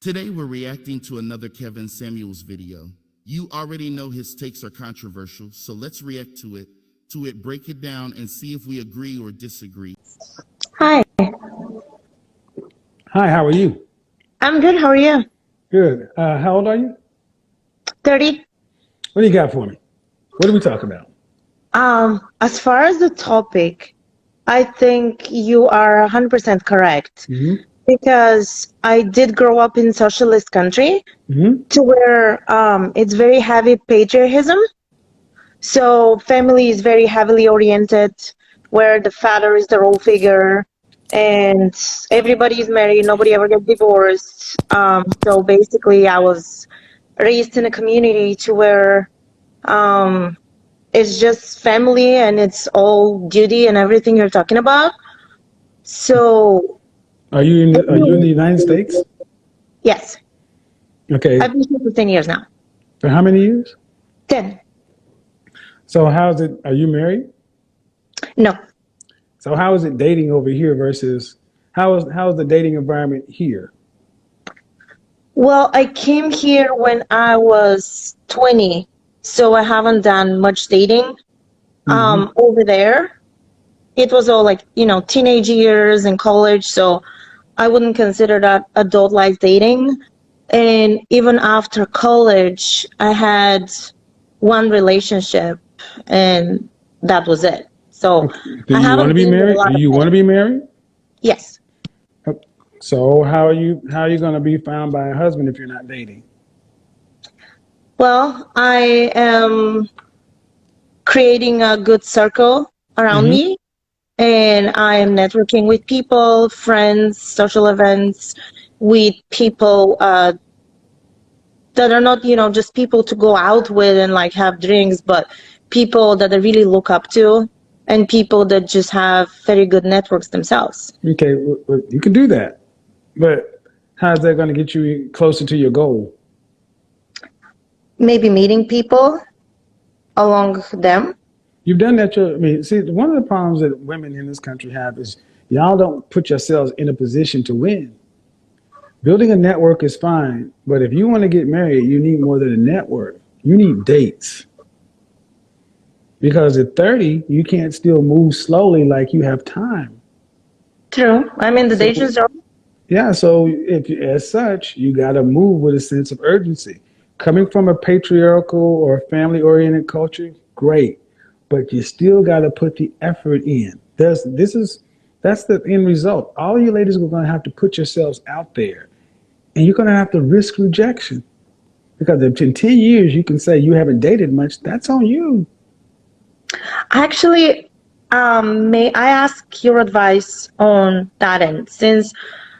Today we're reacting to another Kevin Samuels video. You already know his takes are controversial, so let's react to it, break it down, and see if we agree or disagree. Hi, Hi, how are you? I'm good. How are you? Good. How old are you? 30. What do you got for me? What do we talk about? As far as the topic, I think you are 100% correct Mm-hmm. because I did grow up in socialist country Mm-hmm. to where it's very heavy patriotism. So family is very heavily oriented, where the father is the role figure, and everybody is married. Nobody ever gets divorced. So basically, I was raised in a community to where it's just family and it's all duty and everything you're talking about. So, Are you in the United States? yes, Okay. I've been here for 10 years now. For how many years? 10. So how's it? Are you married? No. So how is it dating over here versus how is the dating environment here? Well, I came here when I was 20, so I haven't done much dating. Mm-hmm. Over there, it was all like, teenage years and college, so I wouldn't consider that adult life dating. And even after college, I had one relationship and that was it. So Okay. Do I you want to haven't be been with a married? lot Do of you want to men. be married? Yes. So how are you going to be found by a husband if you're not dating? Well, I am creating a good circle around Mm-hmm. me and I am networking with people, friends, social events, with people that are not, just people to go out with and like have drinks, but people that I really look up to and people that just have very good networks themselves. Okay, well, you can do that, but how's that going to get you closer to your goal? Maybe meeting people along them. You've done that. I mean, see, one of the problems that women in this country have is y'all don't put yourselves in a position to win. Building a network is fine, but if you want to get married, you need more than a network. You need dates. Because at 30, you can't still move slowly like you have time. True. I'm in the danger So, zone. yeah, so if as such, you got to move with a sense of urgency. Coming from a patriarchal or family oriented culture, great, but you still got to put the effort in. That's the end result. All you ladies are going to have to put yourselves out there, and you're going to have to risk rejection because if in 10 years you can say you haven't dated much, that's on you. Actually, may I ask your advice on that end? Since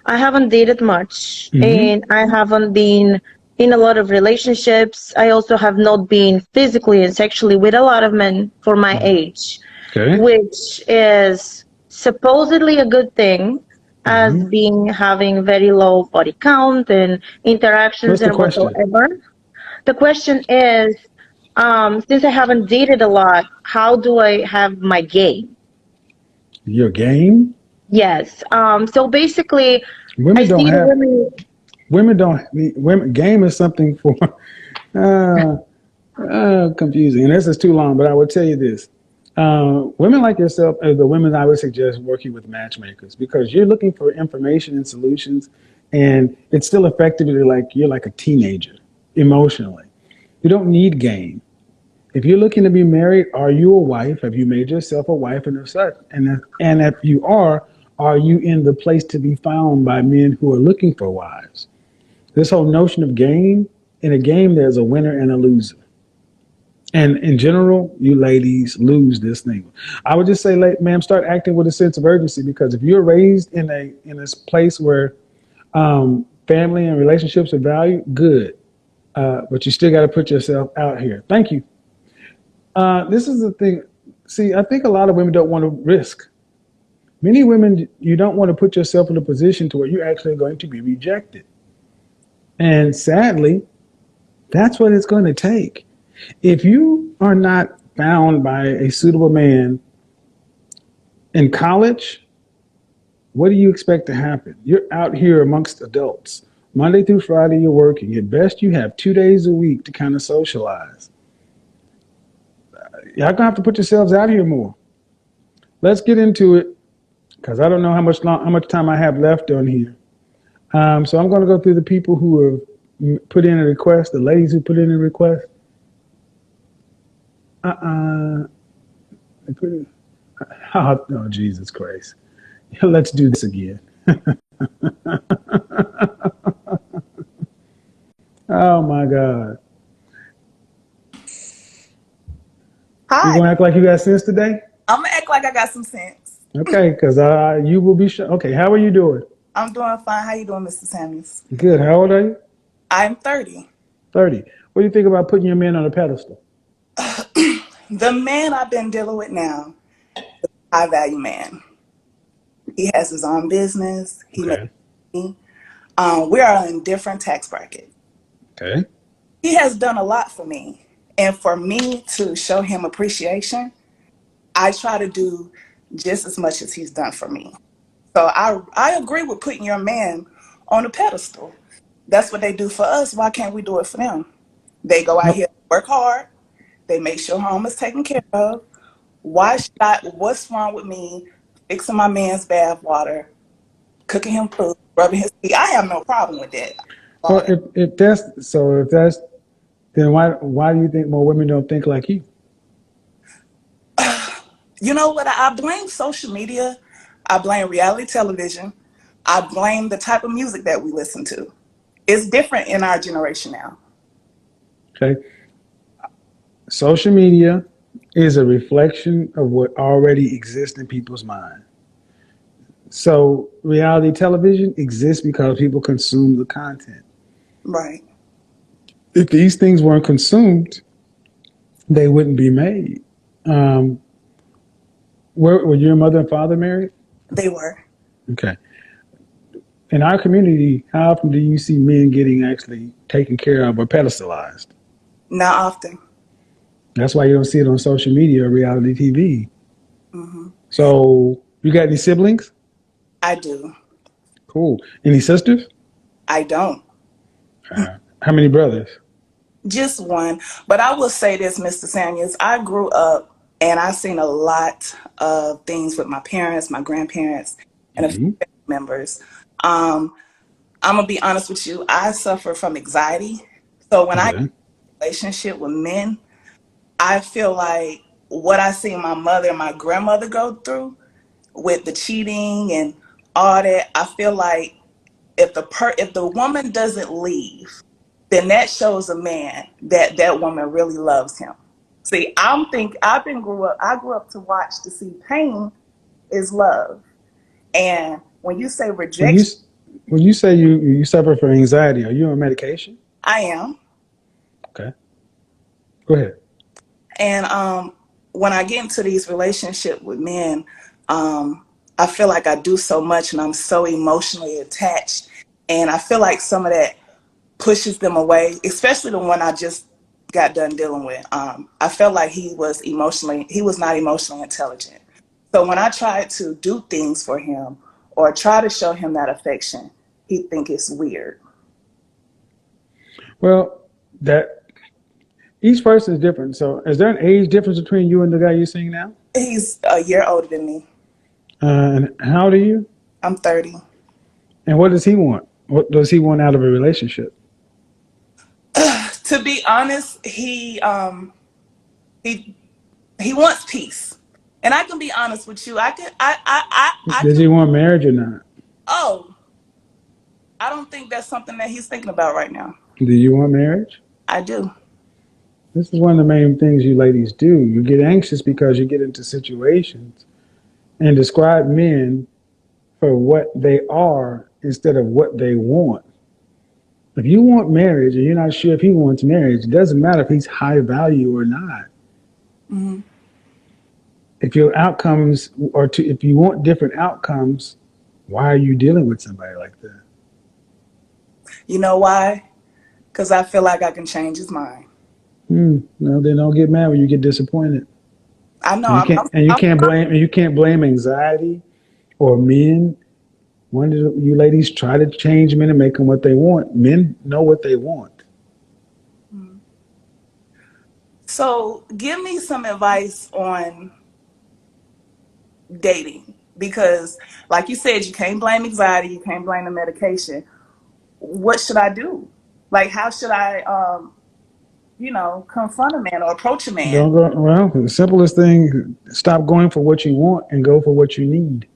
I haven't dated much Hmm. and I haven't been in a lot of relationships, I also have not been physically and sexually with a lot of men for my age, Okay. which is supposedly a good thing as Hmm. being having very low body count and interactions What's the and question? whatsoever. The question is, since I haven't dated a lot, how do I have my game? Your game? Yes. So basically, I Women don't see the have women. women don't need women. Game is something for uh, confusing, and this is too long. But I would tell you this: women like yourself are the women I would suggest working with matchmakers because you're looking for information and solutions, and it's still effectively like you're like a teenager emotionally. You don't need game. If you're looking to be married, are you a wife? Have you made yourself a wife and such? And if you are you in the place to be found by men who are looking for wives? This whole notion of game, in a game, there's a winner and a loser. And in general, you ladies lose this thing. I would just say, ma'am, start acting with a sense of urgency because if you're raised in this place where family and relationships are valued, good. But you still got to put yourself out here. Thank you. This is the thing. See, I think a lot of women don't want to risk. Many women, you don't want to put yourself in a position to where you're actually going to be rejected. And sadly, that's what it's going to take. If you are not found by a suitable man in college, what do you expect to happen? You're out here amongst adults Monday through Friday, you're working. At best, you have 2 days a week to kind of socialize. Y'all gonna have to put yourselves out here more. Let's get into it because I don't know how much time I have left on here. So I'm going to go through the people who have put in a request, the ladies who put in a request. Oh, Jesus Christ. Let's do this again. Oh, my God. Hi. You going to act like you got sense today? I'm gonna act like I got some sense. Okay, because you will be sure. Okay, how are you doing? I'm doing fine. How you doing, Mr. Samuels? Good. How old are you? I'm 30. 30. What do you think about putting your man on a pedestal? The man I've been dealing with now, high value man. He has his own business. He makes Okay. money. We are in different tax brackets. Okay. He has done a lot for me, and for me to show him appreciation, I try to do just as much as he's done for me. So I agree with putting your man on a pedestal. That's what they do for us. Why can't we do it for them? They go out here, work hard. They make sure home is taken care of. What's wrong with me fixing my man's bath water, cooking him food, rubbing his feet? I have no problem with that. Well, if that's then why do you think more women don't think like you? You know what? I blame social media. I blame reality television. I blame the type of music that we listen to. It's different in our generation now. Okay. Social media is a reflection of what already exists in people's mind. So reality television exists because people consume the content. Right. If these things weren't consumed, they wouldn't be made. Um, were your mother and father married? They were. Okay. In our community, how often do you see men getting actually taken care of or pedestalized? Not often. That's why you don't see it on social media or reality TV. Hmm. So, you got any siblings? I do. Cool. Any sisters? I don't. How many brothers? Just one. But I will say this, Mr. Samuels, I grew up and I've seen a lot of things with my parents, my grandparents, and a few Hmm. family members. Um, I'm gonna be honest with you. I suffer from anxiety. So when I get Okay. in a relationship with men, I feel like what I see my mother and my grandmother go through with the cheating and all that, I feel like if the woman doesn't leave, then that shows a man that that woman really loves him. See, I grew up to watch to see pain is love. And when you say When you rejection, when you say you suffer from anxiety, are you on medication? I am. Okay. Go ahead. And when I get into these relationships with men, I feel like I do so much and I'm so emotionally attached. And I feel like some of that pushes them away, especially the one I just got done dealing with. I felt like he was not emotionally intelligent. So when I tried to do things for him or try to show him that affection, he'd think it's weird. Well, that each person is different. So, is there an age difference between you and the guy you're seeing now? He's a year older than me. And how old are you? I'm 30. And what does he want? What does he want out of a relationship? To be honest, he he wants peace. And I can be honest with you. I Does can. he want marriage or not? Oh, I don't think that's something that he's thinking about right now. Do you want marriage? I do. This is one of the main things you ladies do. You get anxious because you get into situations and describe men for what they are instead of what they want. If you want marriage and you're not sure if he wants marriage, it doesn't matter if he's high value or not. Hmm. If your outcomes if you want different outcomes, why are you dealing with somebody like that? You know why? Because I feel like I can change his mind. No, then don't get mad when you get disappointed. I know. And you can't I'm blame anxiety or men When do you ladies try to change men and make them what they want? Men know what they want. So give me some advice on dating, because like you said, you can't blame anxiety, you can't blame the medication. What should I do? Like, how should I confront a man or approach a man? Don't go, well, the simplest thing, stop going for what you want and go for what you need.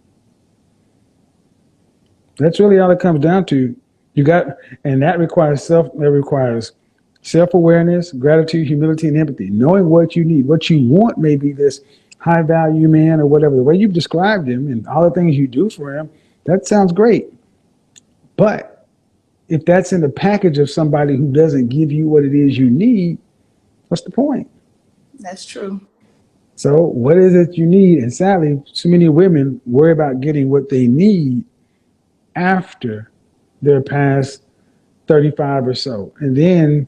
That's really all it comes down to. You got, and that requires self-awareness, gratitude, humility, and empathy. Knowing what you need. What you want may be this high value man or whatever. The way you've described him and all the things you do for him, that sounds great. But if that's in the package of somebody who doesn't give you what it is you need, what's the point? That's true. So what is it you need? And sadly, so many women worry about getting what they need after they're past 35 or so. And then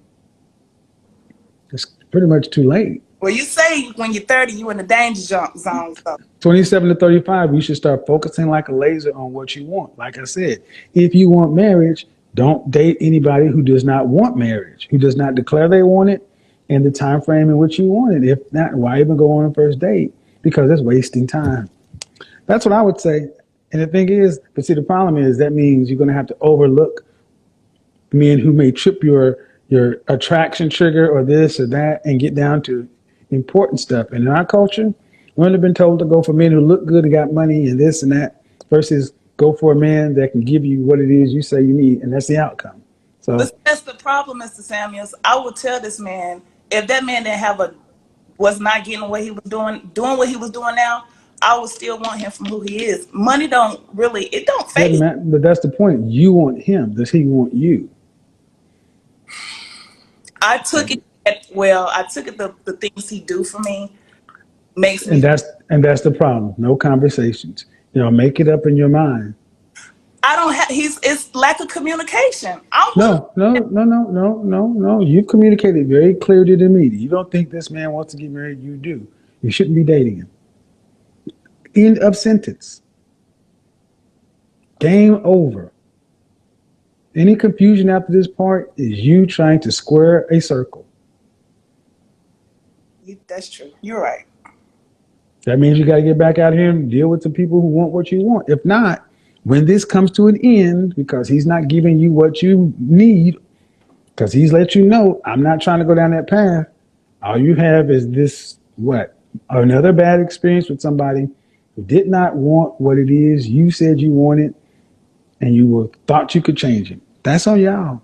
it's pretty much too late. Well, you say when you're 30, you in the danger zone. So 27 to 35, you should start focusing like a laser on what you want. Like I said, if you want marriage, don't date anybody who does not want marriage, who does not declare they want it in the time frame in which you want it. If not, why even go on a first date? Because it's wasting time. That's what I would say. And the thing is, but see, the problem is that means you're going to have to overlook men who may trip your attraction trigger or this or that and get down to important stuff. And in our culture, women have been told to go for men who look good and got money and this and that versus go for a man that can give you what it is you say you need, and that's the outcome. So but that's the problem, Mr. Samuels. I would tell this man, if that man was not getting what he was doing what he was doing now, I would still want him from who he is. Money it don't doesn't fade. matter, but that's the point. You want him. Does he want you? I took it the things he do for me makes And me. that's the problem. No conversations. Make it up in your mind. I don't have. It's lack of communication. I'm willing. No, no, no, no, no, no, no. You've communicated very clearly to me. You don't think this man wants to get married. You do. You shouldn't be dating him. End of sentence. Game over. Any confusion after this part is you trying to square a circle. That's true. You're right. That means you got to get back out here and deal with the people who want what you want. If not, when this comes to an end, because he's not giving you what you need, because he's let you know, I'm not trying to go down that path. All you have is this, what? Another bad experience with somebody who did not want what it is you said you wanted, and you thought you could change it. That's on y'all.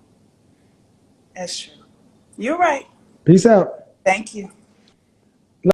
That's true. You're right. Peace out. Thank you.